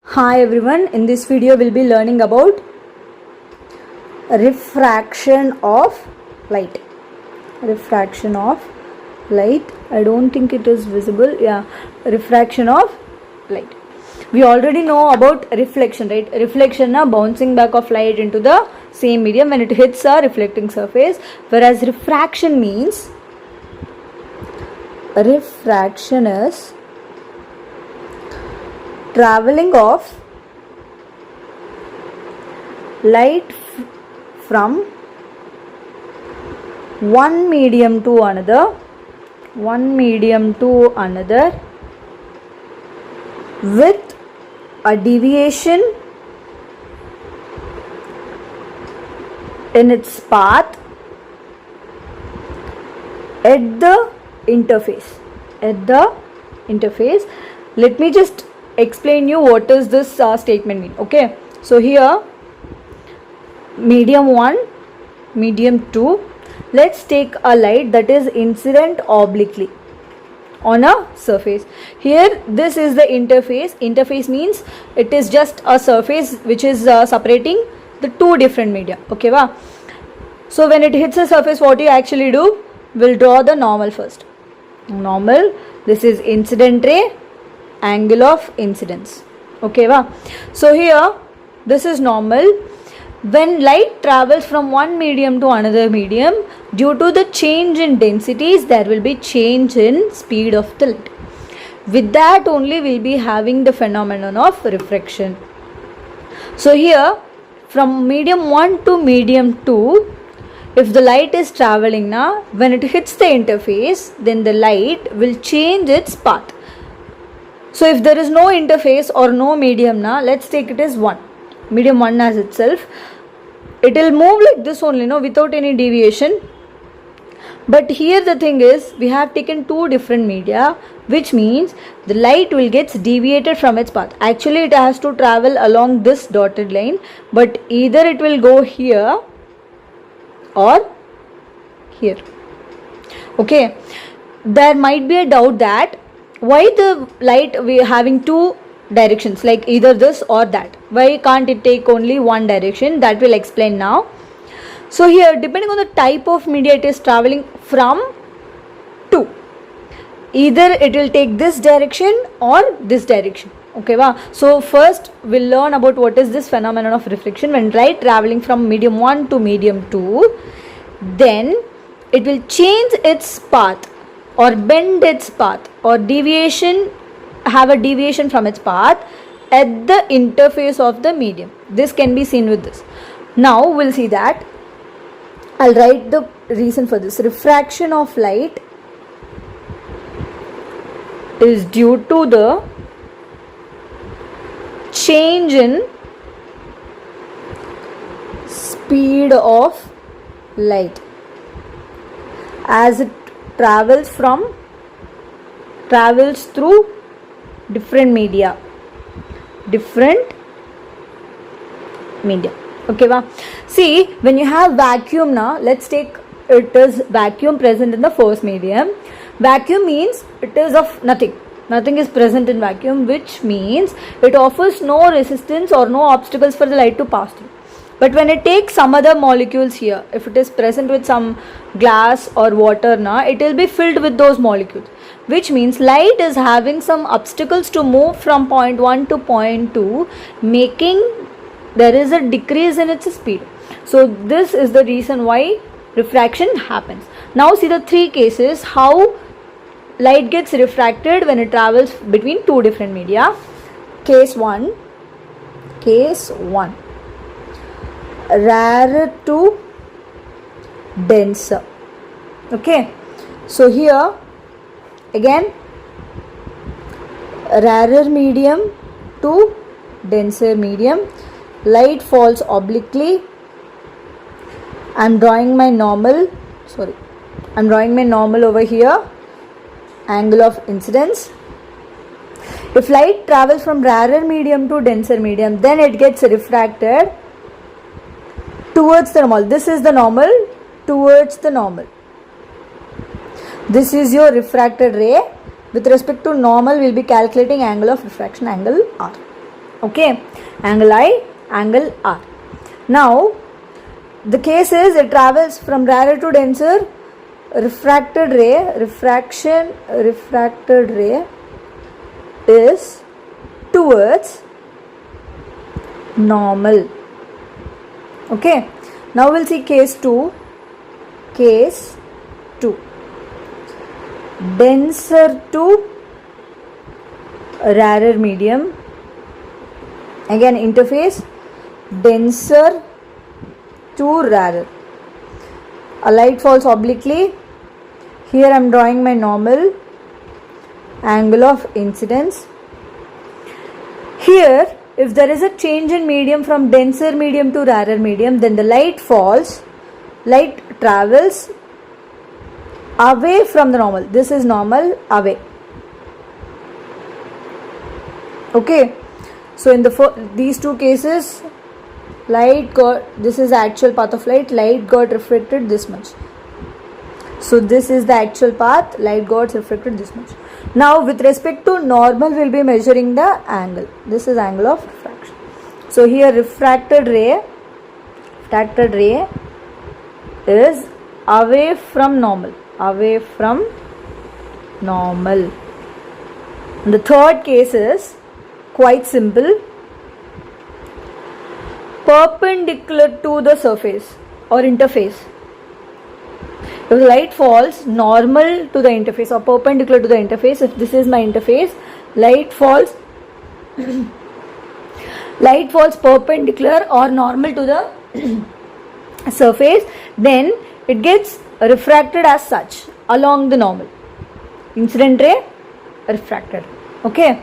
Hi everyone, in this video we'll be learning about refraction of light. Refraction of light. I don't think it is visible. Yeah, refraction of light. We already know about reflection, right? Reflection na bouncing back of light into the same medium when it hits a reflecting surface, whereas refraction means refraction is traveling of light from one medium to another with a deviation in its path at the interface. Let me just explain you what does this statement mean. Okay, so here medium 1, medium 2, let's take a light that is incident obliquely on a surface. Here this is the interface means it is just a surface which is separating the two different media. Okay, wow. So when it hits a surface, what you actually do, we'll draw the normal first. Normal, this is incident ray, angle of incidence. Okay, wow. So here this is normal. When light travels from one medium to another medium, due to the change in densities, there will be change in speed of the light. With that only we'll be having the phenomenon of refraction. So here from medium 1 to medium 2, if the light is traveling now, when it hits the interface, then the light will change its path. So if there is no interface or no medium now, let's take it as 1. Medium 1 as itself, it will move like this only, no, without any deviation. But here the thing is, we have taken two different media, which means the light will get deviated from its path. Actually it has to travel along this dotted line, but either it will go here or here. Okay, there might be a doubt that why the light we are having two directions, like either this or that, why can't it take only one direction? That will explain now. So here, depending on the type of media it is traveling from to, either it will take this direction or this direction. Okay, wow. So first we'll learn about what is this phenomenon of reflection. When light traveling from medium 1 to medium 2, then it will change its path or bend its path or have a deviation from its path at the interface of the medium. This can be seen with this. Now we'll see that. I'll write the reason for this. Refraction of light is due to the change in speed of light as it travels through different media. Okay, wow. See, when you have vacuum now, let's take it is vacuum present in the first medium. Vacuum means it is of nothing is present in vacuum, which means it offers no resistance or no obstacles for the light to pass through. But when it takes some other molecules here, if it is present with some glass or water now, it will be filled with those molecules, which means light is having some obstacles to move from point 1 to point 2, making there is a decrease in its speed. So this is the reason why refraction happens. Now see the three cases how light gets refracted when it travels between two different media. Case 1, rarer to denser. Okay, so here again rarer medium to denser medium, light falls obliquely. I'm drawing my normal over here, angle of incidence. If light travels from rarer medium to denser medium, then it gets refracted towards the normal. This is the normal, towards the normal. This is your refracted ray. With respect to normal, we'll be calculating angle of refraction, angle R. Okay, angle I, angle R. Now the case is it travels from rarer to denser. Refracted ray is towards normal. Okay, now we'll see case 2. Case 2, denser to rarer medium. Again, interface denser to rarer. A light falls obliquely. Here I am drawing my normal angle of incidence. Here, if there is a change in medium from denser medium to rarer medium, then the light travels away from the normal. This is normal, away. Okay, so in these two cases, this is the actual path of light got refracted this much. So this is the actual path, light got refracted this much. Now with respect to normal, we will be measuring the angle. This is angle of refraction. So here refracted ray is away from normal. And the third case is quite simple. Perpendicular to the surface or interface. If the light falls normal to the interface or perpendicular to the interface, if this is my interface, light falls perpendicular or normal to the surface, then it gets refracted as such along the normal. Incident ray, refracted. Okay.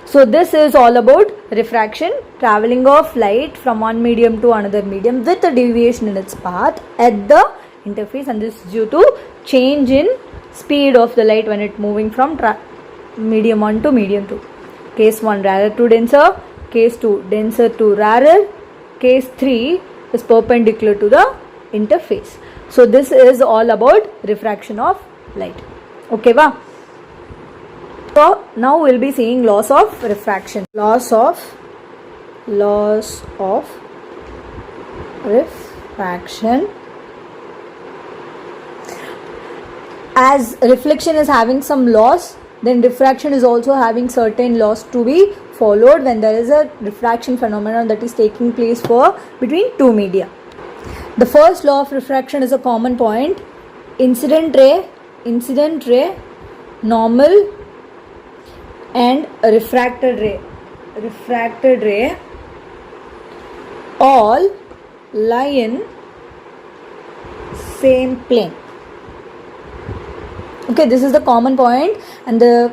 So this is all about refraction, traveling of light from one medium to another medium with a deviation in its path at the interface, and this is due to change in speed of the light when it moving from medium 1 to medium 2. Case 1, rarer to denser. Case 2, denser to rarer. Case 3 is perpendicular to the interface. So this is all about refraction of light. Okay, va? So now we'll be seeing laws of refraction. Laws of refraction. As reflection is having some laws, then refraction is also having certain laws to be followed when there is a refraction phenomenon that is taking place between two media. The first law of refraction is a common point. Incident ray, normal, and refracted ray all lie in same plane. Okay, this is the common point, and the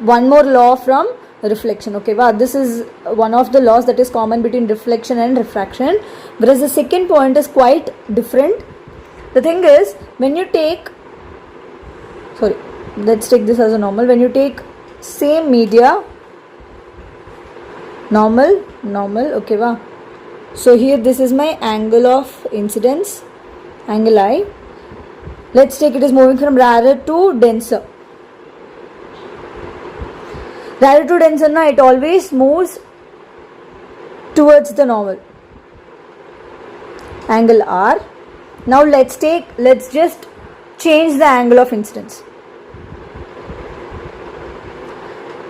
one more law from reflection. Okay, wow, this is one of the laws that is common between reflection and refraction, whereas the second point is quite different. The thing is, when you take, let's take this as a normal. When you take same media, normal, okay, wow. So here this is my angle of incidence, angle I. Let's take it is moving from rarer to denser. Rarer to denser, now it always moves towards the normal. Angle R. Now let's just change the angle of incidence.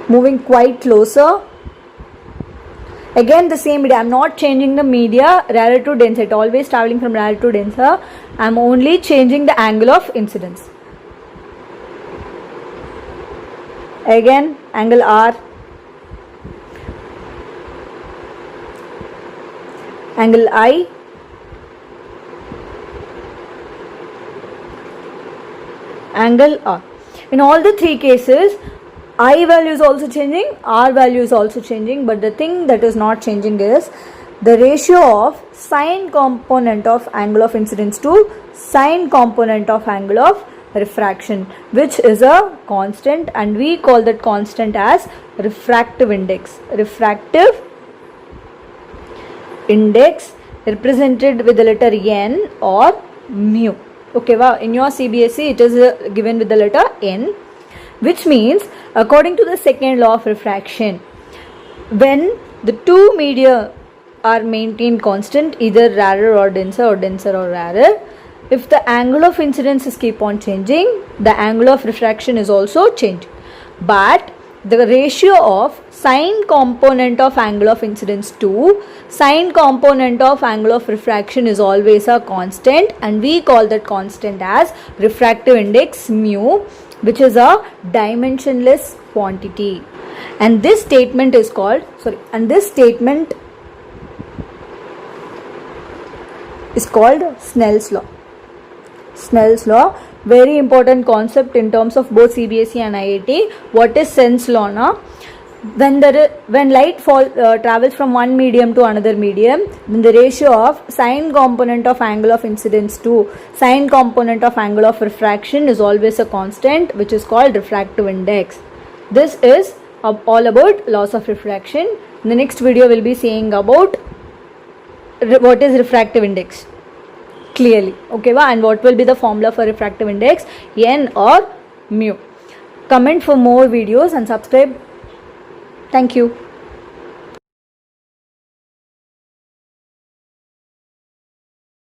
Moving quite closer. Again the same media. I am not changing the media rarer to denser. It always traveling from rarer to denser. I am only changing the angle of incidence. Again angle R. Angle I. Angle R. In all the three cases, I value is also changing, R value is also changing, but the thing that is not changing is the ratio of sine component of angle of incidence to sine component of angle of refraction, which is a constant, and we call that constant as refractive index. Refractive index represented with the letter N or mu. Okay, wow. In your CBSE it is given with the letter N, which means according to the second law of refraction, when the two media are maintained constant, either rarer or denser or rarer. If the angle of incidence is keep on changing, the angle of refraction is also changing. But the ratio of sine component of angle of incidence to sine component of angle of refraction is always a constant, and we call that constant as refractive index mu, which is a dimensionless quantity. And this statement is called, Snell's law. Snell's law, very important concept in terms of both CBSE and IIT. What is Snell's law now? When light travels from one medium to another medium, then the ratio of sine component of angle of incidence to sine component of angle of refraction is always a constant, which is called refractive index. This is all about laws of refraction. In the next video, we'll be saying about what is refractive index clearly, okay, and what will be the formula for refractive index, n or mu. Comment for more videos and subscribe. Thank you.